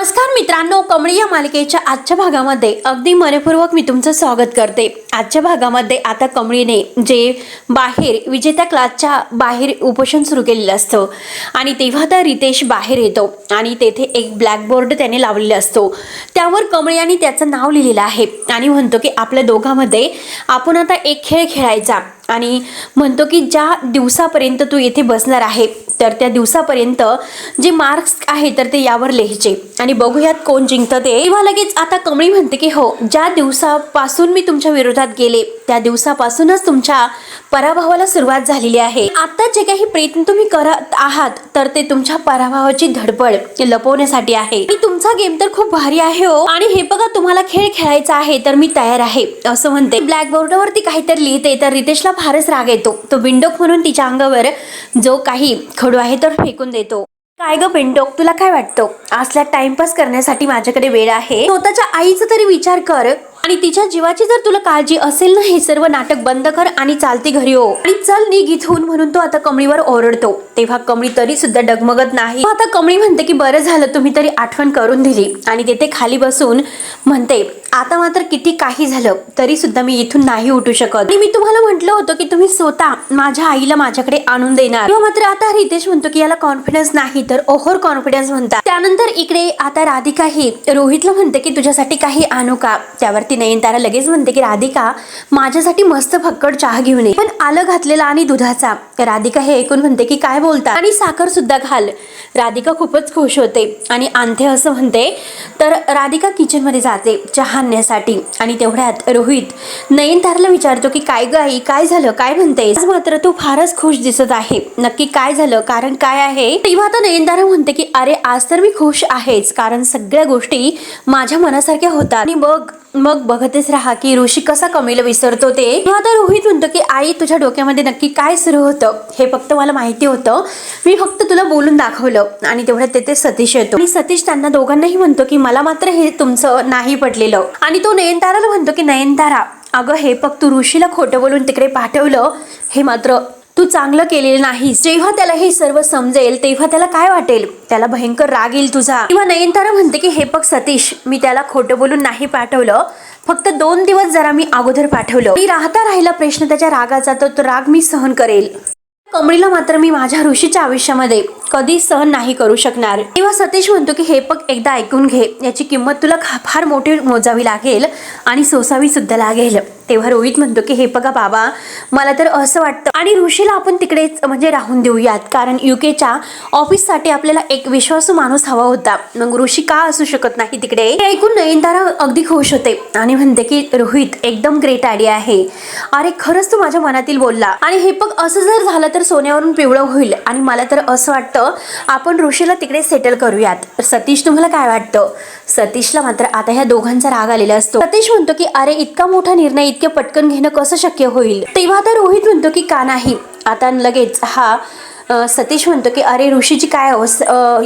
नमस्कार मित्रांनो, कमळी या मालिकेच्या आजच्या भागामध्ये अगदी मनपूर्वक मी तुमचं स्वागत करते। आजच्या भागामध्ये आता कमळीने जे बाहेर विजेत्या क्लासच्या बाहेर उपोषण सुरू केलेलं असतं आणि तेव्हा तर रितेश बाहेर येतो आणि तेथे एक ब्लॅकबोर्ड त्याने लावलेला असतो। त्यावर कमळी आणि त्याचं नाव लिहिलेलं आहे आणि म्हणतो की आपल्या दोघांमध्ये आपण आता एक खेळ खेळायचा आणि म्हणतो की ज्या दिवसापर्यंत तू येथे बसणार आहे तर त्या दिवसापर्यंत जे मार्क्स आहे तर ते यावर लिहायचे आणि बघूयात कोण जिंकतं ते। तेव्हा लगेच आता कमळी म्हणते की हो, ज्या दिवसापासून मी तुमच्या विरोधात गेले त्या दिवसापासूनच तुमच्या पराभवाला सुरुवात झालेली आहे। आता जे काही प्रयत्न तुम्ही करत आहात तर ते तुमच्या पराभवाची धडपड लपवण्यासाठी आहे। तुमचा गेम तर खूप भारी आहे हो आणि हे बघा, तुम्हाला खेळ खेळायचा आहे तर मी तयार आहे असं म्हणते। ब्लॅकबोर्डवरती काहीतरी लिहिते तर रितेशला फारच राग येतो। तो बिंडोक म्हणून तिच्या अंगावर जो काही खडू आहे तर फेकून देतो। काय ग बिंडोक, तुला काय वाटतं? असला टाइमपास करण्यासाठी माझ्याकडे वेळ आहे? स्वतःच्या आईचा तरी विचार कर आणि तिच्या जीवाची जर तुला काळजी असेल ना, हे सर्व नाटक बंद कर आणि चालती घरी हो आणि चल निघ इथून म्हणून तो आता कमळीवर ओरडतो। तेव्हा कमळी तरी सुद्धा डगमगत नाही। आता कमळी म्हणते की बरं झालं तुम्ही तरी आठवण करून दिली आणि तेथे खाली बसून म्हणते आता मात्र किती काही झालं तरी सुद्धा मी इथून नाही उठू शकत आणि मी तुम्हाला म्हटलं होतं की तुम्ही स्वतः माझ्या आईला माझ्याकडे आणून देणार। तेव्हा मात्र आता रितेश म्हणतो की याला कॉन्फिडन्स नाही तर ओव्हर कॉन्फिडन्स म्हणतात। त्यानंतर इकडे आता राधिका ही रोहितला म्हणते की तुझ्यासाठी काही आणू का? त्यावरती नयनतारा लगेच म्हणते की राधिका माझ्यासाठी मस्त फक्कड चहा घेऊन ये, पण आलं घातलेला आणि दुधाचा। राधिका हे ऐकून म्हणते की काय बोलता आणि साखर सुद्धा घाल। राधिका खूपच खुश होते आणि आणते असं म्हणते तर राधिका किचन मध्ये जाते चहा आणण्यासाठी आणि तेवढ्यात रोहित नयनताराला विचारतो की काय ग आई, काय झालं, काय म्हणतेस? आज मात्र तू फारच खुश दिसत आहे, नक्की काय झालं, कारण काय आहे? तेव्हा आता नयनतारा म्हणते की अरे आज तर मी खुश आहेच, कारण सगळ्या गोष्टी माझ्या मनासारख्या होतात आणि मग बघतच राहा की ऋषी कसा कमळीला विसरतो ते। तेव्हा आता रोहित म्हणतो की आई तुझ्या डोक्यामध्ये नक्की काय सुरू होतं हे फक्त मला माहिती होतं, मी फक्त तुला बोलून दाखवलं। आणि तेवढ्यात तेथे सतीश येतो आणि सतीश त्यांना दोघांनाही म्हणतो की मला मात्र हे तुमचं नाही पटलेलं आणि तो नयनताराला म्हणतो की नयनतारा अगं हे फक्त तू ऋषीला खोटं बोलून तिकडे पाठवलं, हे मात्र तू चांगलं केलेलं नाहीस। जेव्हा त्याला हे सर्व समजेल तेव्हा त्याला काय वाटेल, त्याला भयंकर राग येईल तुझा। किंवा नयनतारा म्हणते की हे बघ सतीश, मी त्याला खोटं बोलून नाही पाठवलं, फक्त 2 दिवस जरा मी अगोदर पाठवलं। मी राहिला प्रश्न त्याच्या रागाचा तर तो राग मी सहन करेल, कमळीला मात्र मी माझ्या ऋषीच्या आयुष्यामध्ये कधी सहन नाही करू शकणार। तेव्हा सतीश म्हणतो की हे बघ एकदा ऐकून घे, याची किंमत तुला फार मोठी मोजावी लागेल आणि सोसावी सुद्धा लागेल। तेव्हा रोहित म्हणतो की हे बघा बाबा, मला तर असं वाटतं आणि ऋषीला आपण तिकडेच म्हणजे राहून देऊयात, कारण युकेच्या ऑफिससाठी आपल्याला एक विश्वासू माणूस हवा होता, मग ऋषी का असू शकत नाही तिकडे? हे ऐकून नयनतारा अगदी खुश होते आणि म्हणते की रोहित एकदम ग्रेट आयडिया आहे, अरे खरंच तू माझ्या मनातील बोलला आणि हे बघ असं जर झालं तर सोन्यावरून पिवळं होईल आणि मला तर असं वाटतं आपण ऋषीला तिकडे सेटल करूयात। सतीश तुम्हाला काय वाटतं? सतीशला मात्र आता ह्या दोघांचा राग आलेला असतो। सतीश म्हणतो की अरे इतका मोठा निर्णय इतके पटकन घेणं कसं शक्य होईल? तेव्हा आता रोहित म्हणतो की का नाही? आता लगेच सतीश म्हणतो की अरे ऋषीची काय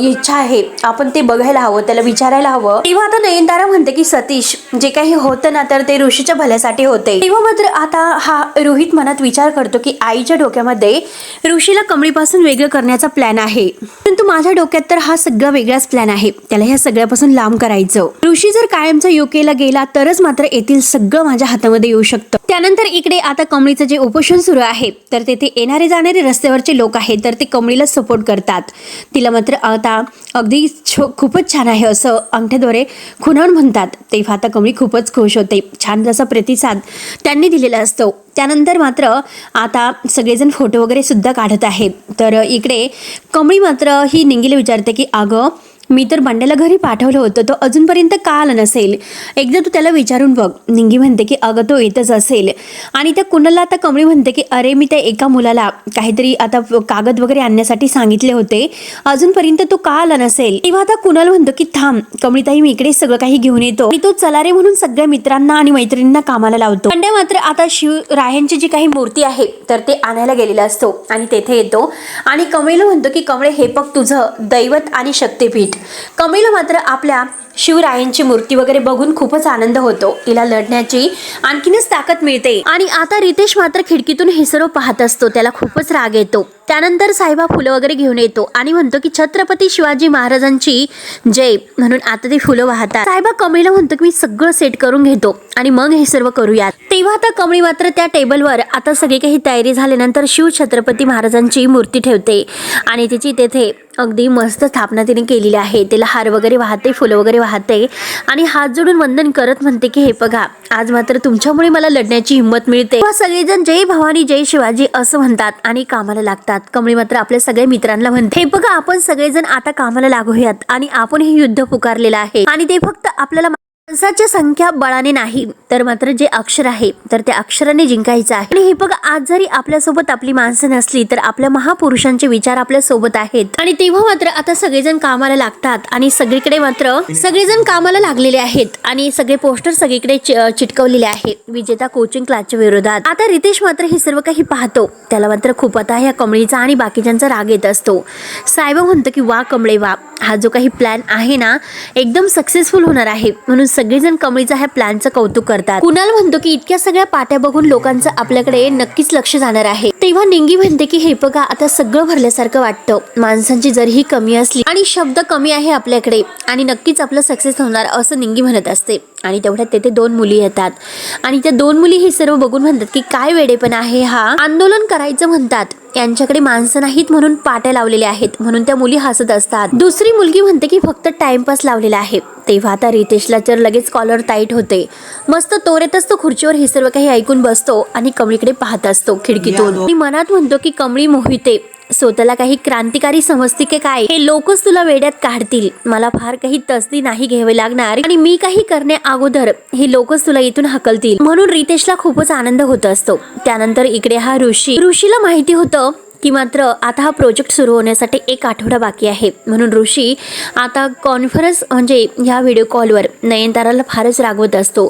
इच्छा आहे आपण ते बघायला हवं, त्याला विचारायला हवं। तेव्हा आता नयनतारा म्हणते की सतीश जे काही होतं ना तर ते ऋषीच्या भल्यासाठी होते। तेव्हा मात्र आता रोहित मनात विचार करतो की आईच्या डोक्यामध्ये ऋषीला कमळीपासून वेगळं करण्याचा प्लॅन आहे, परंतु माझ्या डोक्यात तर हा सगळा वेगळाच प्लॅन आहे, त्याला ह्या सगळ्यापासून लांब करायचं। ऋषी जर कायमचा युकेला गेला तरच मात्र येथील सगळं माझ्या हातामध्ये येऊ शकतं। त्यानंतर इकडे आता कमळीचं जे उपोषण सुरू आहे तर तेथे येणारे जाणारे रस्त्यावरचे लोक आहेत तर ते कमळीला सपोर्ट करतात। तिला मात्र आता अगदी खूपच छान आहे असं अंगठ्याद्वारे खुणावून म्हणतात। तेव्हा आता कमळी खूपच खुश होते, छान जसा प्रतिसाद त्यांनी दिलेला असतो। त्यानंतर मात्र आता सगळेजण फोटो वगैरे सुद्धा काढत आहेत तर इकडे कमळी मात्र ही निंगीला विचारते की अगं मी तर बंड्याला घरी पाठवलं होतं, तो अजूनपर्यंत का आला नसेल, एकदा तू त्याला विचारून बघ। निंगी म्हणते की अगं तो येतच असेल आणि त्या कुणाला आता कमळी म्हणते की अरे मी त्या एका मुलाला काहीतरी आता कागद वगैरे आणण्यासाठी सांगितले होते, अजूनपर्यंत तो का आला नसेल। तेव्हा आता कुणाला म्हणतो की थांब कमळीताई, मी इकडे सगळं काही घेऊन येतो आणि तो चला रे म्हणून सगळ्या मित्रांना आणि मैत्रिणींना कामाला लावतो। बंड्या मात्र आता शिवरायांची जी काही मूर्ती आहे तर ते आणायला गेलेला असतो आणि तेथे येतो आणि कमळीला म्हणतो की कमळे हे बघ तुझं दैवत आणि शक्तीपीठ। कमळीला मात्र आपल्या शिवरायांची मूर्ती वगैरे बघून खूपच आनंद होतो. तिला लढण्याची आणखीनच ताकद मिळते. आणि आता रितेश मात्र खिडकीतून हे सर्व पाहत असतो. त्याला खूपच राग येतो. त्यानंतर साहेबा फुलं वगैरे घेऊन येतो आणि म्हणतो की छत्रपती शिवाजी महाराजांची जय म्हणून आता ते फुलं वाहतात. साहेबा कमळीला म्हणतो की मी सगळं सेट करून घेतो आणि मग हे सर्व करूयात. तेव्हा आता कमळी मात्र त्या टेबलवर आता सगळी काही तयारी झाल्यानंतर शिव छत्रपती महाराजांची मूर्ती ठेवते आणि तिची तेथे अगदी मस्त स्थापना तिने केलेली आहे. तिला हार वगैरे वाहते, फुलं वगैरे वाहते आणि हात जोडून वंदन करत म्हणते की हे बघा, आज मात्र तुमच्यामुळे मला लढण्याची हिंमत मिळते. सगळेजण जय भवानी जय शिवाजी असं म्हणतात आणि कामाला लागतात. कमळी मात्र आपल्या सगळ्या मित्रांना म्हणते, हे बघा, आपण सगळेजण आता कामाला लागूयात आणि आपण हे युद्ध पुकारलेलं आहे आणि ते फक्त आपल्याला माणसाच्या संख्या बळाने नाही तर मात्र जे अक्षर आहे तर त्या अक्षराने जिंकायचं आहे. आणि हे बघा, आज जरी आपल्यासोबत आपली माणसं नसली तर आपल्या महापुरुषांचे विचार आपल्या सोबत आहेत. आणि तेव्हा मात्र आता सगळेजण कामाला लागतात आणि सगळीकडे मात्र सगळेजण कामाला लागलेले आहेत आणि सगळे पोस्टर सगळीकडे चिटकवलेले आहेत विजेता कोचिंग क्लासच्या विरोधात. आता रितेश मात्र हे सर्व काही पाहतो. त्याला मात्र खूप आता ह्या कमळीचा आणि बाकीच्यांचा राग येत असतो. साहेब म्हणतो की वा कमळे वा, हा जो काही प्लॅन आहे ना एकदम सक्सेसफुल होणार आहे. म्हणून सगळेजण कमळीचा ह्या प्लॅनचं कौतुक करतात. कुणाल म्हणतो की इतक्या सगळ्या पाट्या बघून लोकांचं आपल्याकडे नक्कीच लक्ष जाणार आहे. तेव्हा निंगी म्हणते की हे बघा, आता सगळं भरल्यासारखं वाटतं. माणसांची जरीही कमी असली आणि शब्द कमी आहे आपल्याकडे आणि नक्कीच आपलं सक्सेस होणार असं निंगी म्हणत असते. आणि तेवढ्यात तेथे 2 मुली येतात आणि त्या 2 मुली हे सर्व बघून म्हणतात की काय वेडेपण आहे हा, आंदोलन करायचं म्हणतात, यांच्याकडे माणसं नाहीत म्हणून पाट्या लावलेल्या आहेत. म्हणून त्या मुली हसत असतात. दुसरी मुलगी म्हणते की फक्त टाइमपास लावलेला आहे. तेव्हा आता रितेशला तर लगेच कॉलर टाईट होते. मस्त तोरेतच तो खुर्चीवर हे सर्व काही ऐकून बसतो आणि कमळीकडे पाहत असतो खिडकीतून. आणि मनात म्हणतो की कमळी मोहिते, स्वतःला काही क्रांतिकारी समजते की काय, हे लोकच तुला वेड्यात काढतील. मला फार काही तसदी नाही घ्यावे लागणार आणि मी काही करण्या अगोदर हे लोकच तुला इथून हकलतील. म्हणून रितेशला खूपच आनंद होत असतो. त्यानंतर इकडे हा ऋषीला माहिती होतं की मात्र आता हा प्रोजेक्ट सुरू होण्यासाठी 1 आठवडा बाकी आहे. म्हणून ऋषी आता कॉन्फरन्स म्हणजे ह्या व्हिडिओ कॉलवर नयनताराला फारच रागवत असतो.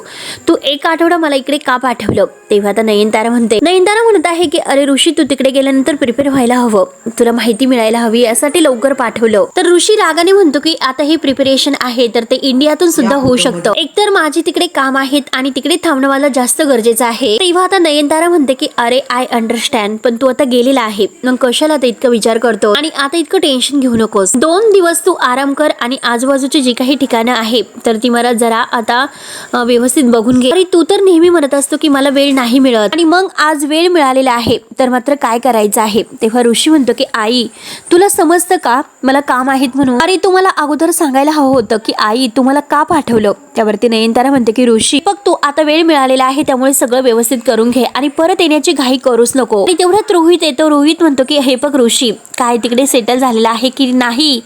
तू 1 आठवडा मला इकडे का पाठवलं. तेव्हा आता नयनतारा म्हणत आहे की अरे ऋषी, तू तिकडे गेल्यानंतर प्रिपेअर व्हायला हवं, तुला माहिती मिळायला हवी, यासाठी लवकर पाठवलं. तर ऋषी रागाने म्हणतो की आता हे प्रिपरेशन आहे तर ते इंडियातून सुद्धा होऊ शकतं. एकतर माझी तिकडे काम आहेत आणि तिकडे थांबणं मला जास्त गरजेचं आहे. तेव्हा आता नयनतारा म्हणते की अरे आय अंडरस्टँड, पण तू आता गेलेला आहे, मग कशाला आता इतका विचार करतो आणि आता इतकं टेन्शन घेऊ नकोस. 2 दिवस तू आराम कर आणि आजूबाजूची जी काही ठिकाणं आहे तर ती मला जरा आता व्यवस्थित बघून घे. आणि तू तर नेहमी म्हणत असतो की मला वेळ नाही मिळत आणि मग आज वेळ मिळालेला आहे तर मात्र काय करायचं आहे. तेव्हा ऋषी म्हणतो की आई, तुला समजतं का मला काम आहेत म्हणून. अरे तू मला अगोदर सांगायला हवं होतं की आई तुम्हाला का पाठवलं. त्यावरती नयनतारा म्हणते की ऋषी, बघ तू आता वेळ मिळालेला आहे त्यामुळे सगळं व्यवस्थित करून घे आणि परत येण्याची घाई करूच नको. आणि तेवढ्यात रोहित येतो. रोहित म्हणतो की हे बघ ऋषी, काय तिकडे सेटल झालेला आहे की नाही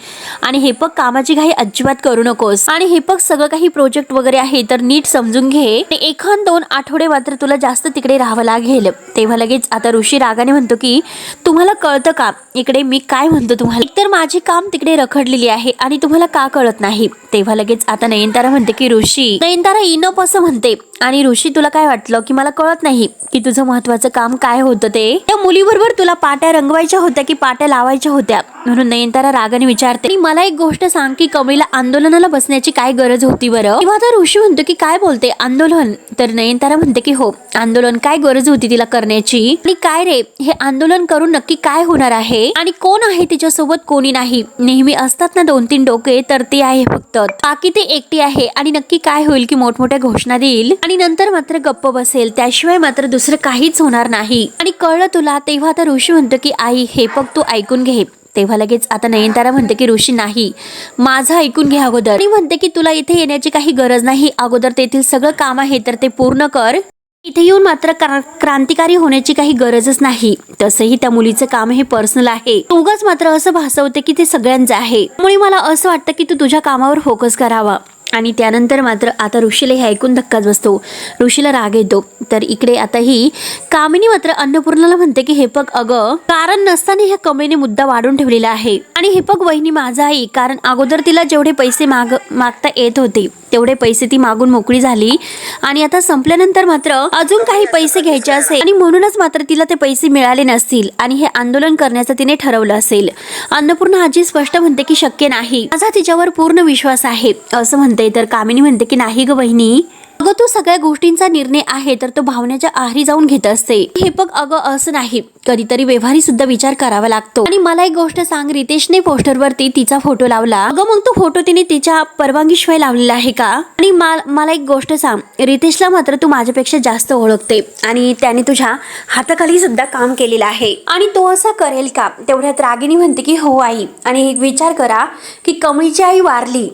आणि हे बघ कामाची घाई अजिबात करू नकोस आणि हे बघ सगळं काही प्रोजेक्ट वगैरे आहे तर नीट समजून घे. 1-2 आठवडे मात्र तुला जास्त तिकडे राहावं लागेल. तेव्हा लगेच आता ऋषी रागाने म्हणतो की तुम्हाला कळतं का इकडे मी काय म्हणतो तुम्हाला, एकतर माझी काम तिकडे रखडलेली आहे आणि तुम्हाला का कळत नाही. तेव्हा लगेच आता नयनतारा म्हणते की ऋषी, नयनतारा इनफ असं म्हणते. आणि ऋषी, तुला काय वाटलं की मला कळत नाही की तुझं महत्वाचं काम काय होतं ते. त्या मुलीबरोबर तुला पाट्या रंगवायच्या होत्या की पाट्या लावायच्या होत्या. म्हणून नयनतारा रागाने विचारते, मला एक गोष्ट सांग की कमळीला आंदोलनाला बसण्याची काय गरज होती बरं. तेव्हा आता ऋषी म्हणतो की काय बोलते आंदोलन. तर नयनतारा म्हणते की हो आंदोलन, काय गरज होती तिला करण्याची आणि काय रे हे आंदोलन करून नक्की काय होणार आहे आणि कोण आहे तिच्यासोबत, कोणी नाही. नेहमी असतात ना 2-3 डोके तर ते आहे फक्त, बाकी ते एकटी आहे. आणि नक्की काय होईल की मोठमोठ्या घोषणा देईल आणि नंतर मात्र गप्प बसेल, त्याशिवाय मात्र दुसरं काहीच होणार नाही. आणि कळलं तुला. तेव्हा आता ऋषी म्हणतो की आई हे बघ तू ऐकून घे. तेव्हा लगेच आता नयनतारा म्हणते की ऋषी नाही, माझं ऐकून घे अगोदर. आणि म्हणते की तुला इथे येण्याची काही गरज नाही, अगोदर तेथील सगळं काम आहे तर ते पूर्ण कर. इथे येऊन मात्र क्रांतिकारी होण्याची काही गरजच नाही. तसंही त्या मुलीचं काम हे पर्सनल आहे. उगाच मात्र असं भासवते की ते सगळ्यांचं आहे. त्यामुळे मला असं वाटतं की तू तुझ्या कामावर फोकस करावा. आणि त्यानंतर मात्र आता ऋषीला हे ऐकून धक्काच बसतो. ऋषीला राग येतो. तर इकडे आता ही कामिनी मात्र अन्नपूर्णाला म्हणते की हे बघ अगं, कारण नसताना ह्या कमळीने मुद्दा वाढून ठेवलेला आहे. आणि हे बघ वहिनी माझा आई, कारण अगोदर तिला जेवढे पैसे मागता येत होते तेवढे पैसे ती मागून मोकळी झाली आणि आता संपल्यानंतर मात्र अजून काही पैसे घ्यायचे असेल आणि म्हणूनच मात्र तिला ते पैसे मिळाले नसतील आणि हे आंदोलन करण्याचं तिने ठरवलं असेल. अन्नपूर्णा आजी स्पष्ट म्हणते की शक्य नाही, माझा तिच्यावर पूर्ण विश्वास आहे असं म्हणते. म्हणते, तर कामिनी म्हणते की नाही ग बहिणी, अगं तू सगळ्या गोष्टींचा निर्णय आहे तर तो भावनेच्या आहारी जाऊन घेत असते. हे बघ अगं असं नाही, कधीतरी व्यवहारी सुद्धा विचार करावा लागतो. आणि मला एक गोष्ट सांग, रितेशने पोस्टरवरती तिचा फोटो लावला, अगं मग तो फोटो तिने तिच्या परवानगीशिवाय लावलेला आहे का? आणि मला एक गोष्ट सांग, रितेशला मात्र तू माझ्यापेक्षा जास्त ओळखते आणि त्याने तुझ्या हाताखाली सुद्धा काम केलेलं आहे आणि तो असा करेल का? तेवढ्यात रागिनी म्हणते की हो आई, आणि एक विचार करा की कमळीची आई वारली,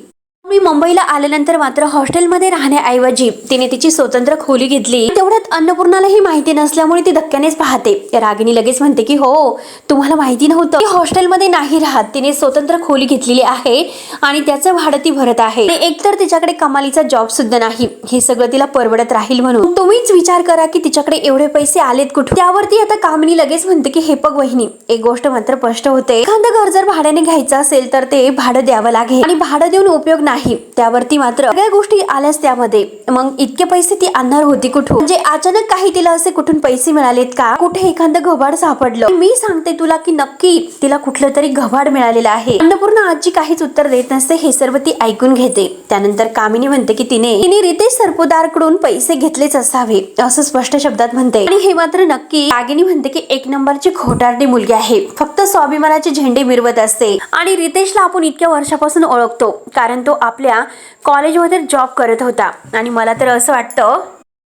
मी मुंबईला आल्यानंतर मात्र हॉस्टेलमध्ये राहण्याऐवजी तिने तिची स्वतंत्र खोली घेतली. तेवढ्यात अन्नपूर्णालाही माहिती नसल्यामुळे ती धक्क्यानेच पाहते. रागिनी लगेच म्हणते की हो, तुम्हाला माहिती नव्हतं, ती हॉस्टेलमध्ये नाही राहत, तिने स्वतंत्र खोली घेतलेली आहे आणि त्याचं भाडं ती भरत आहे. एकतर तिच्याकडे कमालीचा जॉब सुद्धा नाही, हे सगळं तिला परवडत राहील म्हणून. तुम्हीच विचार करा की तिच्याकडे एवढे पैसे आलेत कुठे? त्यावरती आता कामिनी लगेच म्हणते की हे बघ वहिनी, एक गोष्ट मात्र स्पष्ट होते, एखादं घर जर भाड्याने घ्यायचं असेल तर ते भाडं द्यावं लागेल आणि भाडं देऊन उपयोग नाही. त्यावरती मात्र सगळ्या गोष्टी आल्यास त्यामध्ये मग इतके पैसे ती आणणार होती कुठून? म्हणजे अचानक काही तिला असे कुठून पैसे मिळालेत का? कुठे एखादं घबाड सापडलं? मी सांगते तुला की नक्की तिला कुठलं तरी घबाड मिळालेलं आहे. अन्नपूर्णा आजी काहीच उत्तर देत नसते, हे सर्व ती ऐकून घेते. त्यानंतर कामिनी म्हणते की तिने रितेश सरपोतदारकडून पैसे घेतलेच असावे असं स्पष्ट शब्दात म्हणते. आणि हे मात्र नक्की. रागिनी म्हणते की एक नंबरची खोटारडी मुलगी आहे, फक्त स्वाभिमानाचे झेंडे मिरवत असते. आणि रितेशला आपण इतक्या वर्षापासून ओळखतो कारण तो आपल्या कॉलेजमध्ये जॉब करत होता आणि मला तर असं वाटतं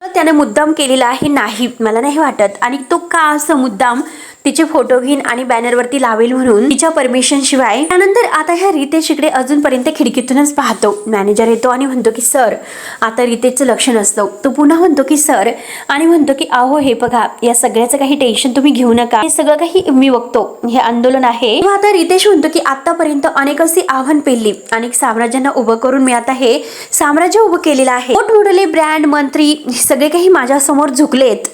त्याने मुद्दाम केलेला आहे. नाही, मला नाही वाटत. आणि तो का असं मुद्दाम तिचे फोटो घेईन आणि बॅनरवरती लावेल म्हणून तिच्या परमिशन शिवाय. त्यानंतर आता ह्या रितेश इकडे अजूनपर्यंत खिडकीतूनच पाहतो. मॅनेजर येतो आणि म्हणतो की सर, आता रितेशचं लक्ष नसतं. तो पुन्हा म्हणतो की सर आणि म्हणतो की अहो हे बघा, या सगळ्याचं काही टेन्शन तुम्ही घेऊ नका, हे सगळं काही मी बघतो, हे आंदोलन आहे. आता रितेश म्हणतो की आतापर्यंत अनेक अशी आव्हान पेलली, अनेक साम्राज्यांना उभं करून मी आता हे साम्राज्य उभं केलेलं आहे. मोठमोठे ब्रँड, मंत्री सगळे काही माझ्या समोर झुकलेत.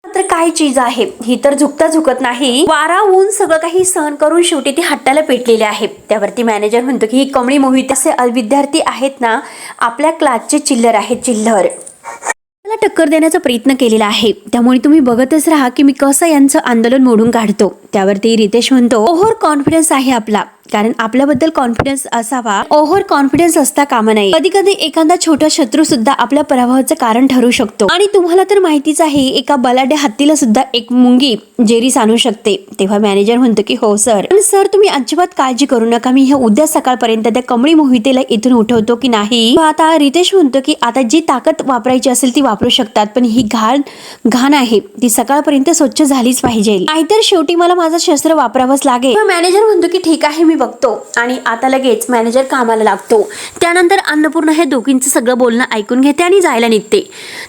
तर काय चीज आहे ही, तर झुकता झुकत नाही. वारा ऊन सगळं काही सहन करून शेवटी ती हट्टाला पेटलेली आहे. त्यावरती मॅनेजर म्हणतो की ही कमळी मोहित असे विद्यार्थी आहेत ना, आपल्या क्लासचे चिल्लर आहेत, चिल्लर मला टक्कर देण्याचा प्रयत्न केलेला आहे. त्यामुळे तुम्ही बघतच राहा की मी कसं यांचं आंदोलन मोडून काढतो. त्यावरती रितेश म्हणतो ओव्हर कॉन्फिडन्स आहे आपला, कारण आपल्याबद्दल कॉन्फिडन्स असावा, ओव्हर कॉन्फिडन्स असता कामा नये. कधी कधी एखादा छोटा शत्रू सुद्धा आपल्या पराभवाचं कारण ठरू शकतो. आणि तुम्हाला तर माहितीच आहे, एका बलाढ्य हत्तीला सुद्धा एक मुंगी जेरीस आणू शकते. तेव्हा मॅनेजर म्हणतो की हो सर, पण सर तुम्ही अजिबात काळजी करू नका, मी हे उद्या सकाळपर्यंत त्या कमळी मोहितेला इथून उठवतो की नाही. आता रितेश म्हणतो की आता जी ताकद वापरायची असेल ती वापरू शकतात, पण ही घाण आहे ती सकाळपर्यंत स्वच्छ झालीच पाहिजे, नाहीतर शेवटी मला माझं शस्त्र वापरावंच लागेल. मॅनेजर म्हणतो की ठीक आहे, मी बघतो. आणि आता लगेच मॅनेजर कामाला लागतो. त्यानंतर अन्नपूर्णा हे दोघींचं सगळं बोलणं ऐकून घेते आणि जायला निघते.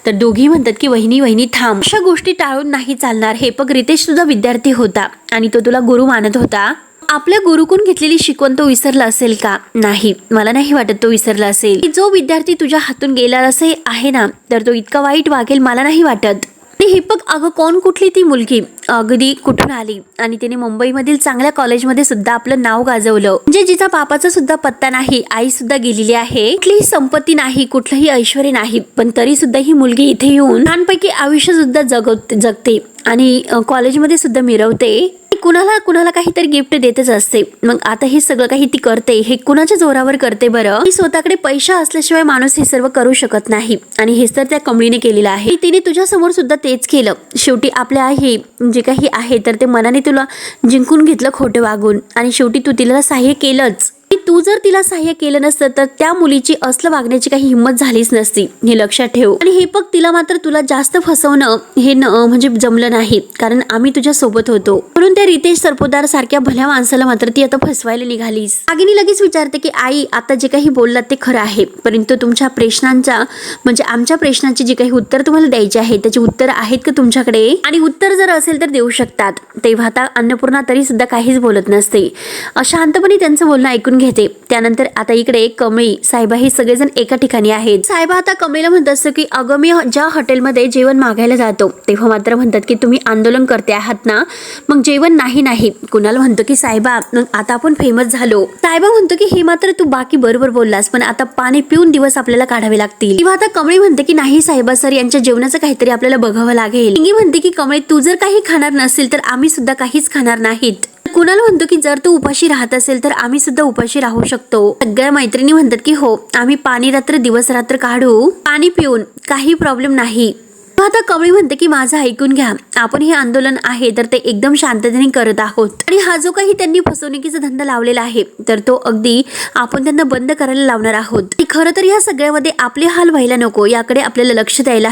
तर दोघी म्हणतात की वहिनी थांब, अशा गोष्टी टाळून नाही चालणार. हे बघ, रितेश तुझा विद्यार्थी होता आणि तो तुला गुरु मानत होता. आपल्या गुरुकडून घेतलेली शिकवण तो विसरला असेल का? नाही, मला नाही वाटत तो विसरला असेल. जो विद्यार्थी तुझ्या हातून गेला असे आहे ना, तर तो इतका वाईट वागेल मला नाही वाटत. हे बघ, अगं कोण कुठली ती मुलगी अगदी कुठून आली आणि तिने मुंबईमधील चांगल्या कॉलेजमध्ये सुद्धा आपलं नाव गाजवलं. म्हणजे जिचा बापाचा सुद्धा पत्ता नाही, आई सुद्धा गेलेली आहे, कुठलीही संपत्ती नाही, कुठलंही ऐश्वर्य नाही, पण तरी सुद्धा ही मुलगी इथे येऊन छानपैकी आयुष्य सुद्धा जगते आणि कॉलेजमध्ये सुद्धा मिरवते. कुणाला काहीतरी गिफ्ट देतच असते. मग आता हे सगळं काही ती करते, हे कुणाच्या जोरावर करते बरं? स्वतःकडे पैसा असल्याशिवाय माणूस हे सर्व करू शकत नाही आणि हेच तर त्या कमळीने केलेलं आहे. तिने तुझ्या समोर सुद्धा तेच केलं. शेवटी आपल्या आई जे काही आहे तर ते मनाने तुला जिंकून घेतलं खोटं वागून, आणि शेवटी तू तिला सहाय्य केलंच. तू जर तिला सहाय्य केलं नसतं तर त्या मुलीची असलं वागण्याची काही हिंमत झालीच नसती, हे लक्षात ठेव. आणि हे बघ, तिला मात्र तुला जास्त फसवणं हे म्हणजे जमलं नाही, कारण आम्ही तुझ्या सोबत होतो. म्हणून त्या रितेश सरपोतदार सारख्या भल्या माणसाला मात्र ती आता फसवायला निघालीस. रागिनी लगेच विचारते की आई, आता जे काही बोललात ते खरं आहे, परंतु तुमच्या प्रश्नांच्या म्हणजे आमच्या प्रश्नांची जी काही उत्तर तुम्हाला द्यायची आहे त्याची उत्तर आहेत का तुमच्याकडे? आणि उत्तर जर असेल तर देऊ शकतात. तेव्हा आता अन्नपूर्णा तरी सुद्धा काहीच बोलत नसते. अशांतपणे त्यांचं बोलणं ऐकून घेते. त्यानंतर आता इकडे कमळी, साहेबा हे सगळेजण एका ठिकाणी आहेत. साहेबा आता कमळीला म्हणत असतो की अगं मी ज्या हॉटेलमध्ये जेवण मागायला जातो तेव्हा मात्र म्हणतात की तुम्ही आंदोलन करते आहात ना, मग जेवण नाही. कुणाल म्हणतो की साहेबा मग आता आपण फेमस झालो. साहेबा म्हणतो की हे मात्र तू बाकी बरोबर बोललास, पण आता पाणी पिऊन दिवस आपल्याला काढावे लागतील. किंवा आता कमळी म्हणते की नाही साहेबा सर, यांच्या जेवणाचं काहीतरी आपल्याला बघावं लागेल. इंगी म्हणते की कमळी तू जर काही खाणार नसेल तर आम्ही सुद्धा काहीच खाणार नाहीत. कुणाल म्हणतो की जर तू उपाशी राहत असेल तर आम्ही सुद्धा उपाशी राहू शकतो. सगळ्या मैत्रिणी म्हणतात की हो, आम्ही पाणी रात्र दिवस रात्र काढू, पाणी पिऊन, काही प्रॉब्लेम नाही. आता कमळी म्हणते की माझं ऐकून घ्या, आपण हे आंदोलन आहे तर ते एकदम शांततेने करत आहोत आणि हा जो काही त्यांनी फसवणुकीचा धंदा लावलेला आहे तर तो अगदी आपण त्यांना बंद करायला लावणार आहोत. खरं तर या सगळ्यामध्ये आपले हाल व्हायला नको, याकडे आपल्याला लक्ष द्यायला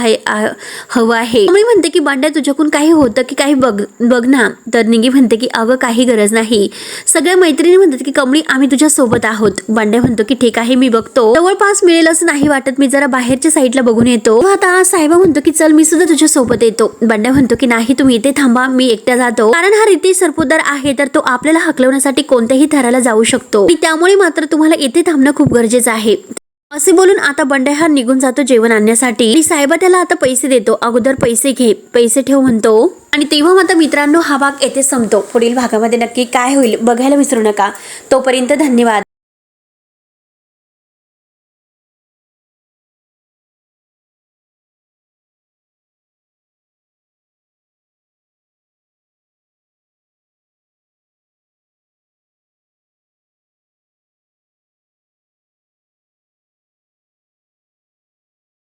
हवं आहे. कमळी म्हणते की बांड्या तुझ्याकडून काही होतं की काही बघ ना. तर निगी म्हणते की अगं काही गरज नाही. सगळ्या मैत्रिणी म्हणतात की कमळी आम्ही तुझ्या सोबत आहोत. बांड्या म्हणतो की ठीक आहे, मी बघतो, जवळपास मिळेल असं नाही वाटत, मी जरा बाहेरच्या साईडला बघून येतो. आता साहेबा म्हणतो की चल मी सुद्धा तुझ्या सोबत येतो. बंड्या म्हणतो की नाही, तुम्ही इथे थांबा, मी एकटा जातो, कारण हा रितेश सरपोतदार आहे तर तो आपल्याला हकलवण्यासाठी कोणत्याही थराला जाऊ शकतो, त्यामुळे मात्र तुम्हाला इथे थांबणं खूप गरजेचं आहे. असे बोलून आता बंड्या हा निघून जातो जेवण आणण्यासाठी. साहेबा त्याला आता पैसे देतो. अगोदर पैसे घे, पैसे ठेव म्हणतो. आणि तेव्हा मात्र मित्रांनो हा भाग येथे संपतो. पुढील भागामध्ये नक्की काय होईल बघायला विसरू नका. तोपर्यंत धन्यवाद.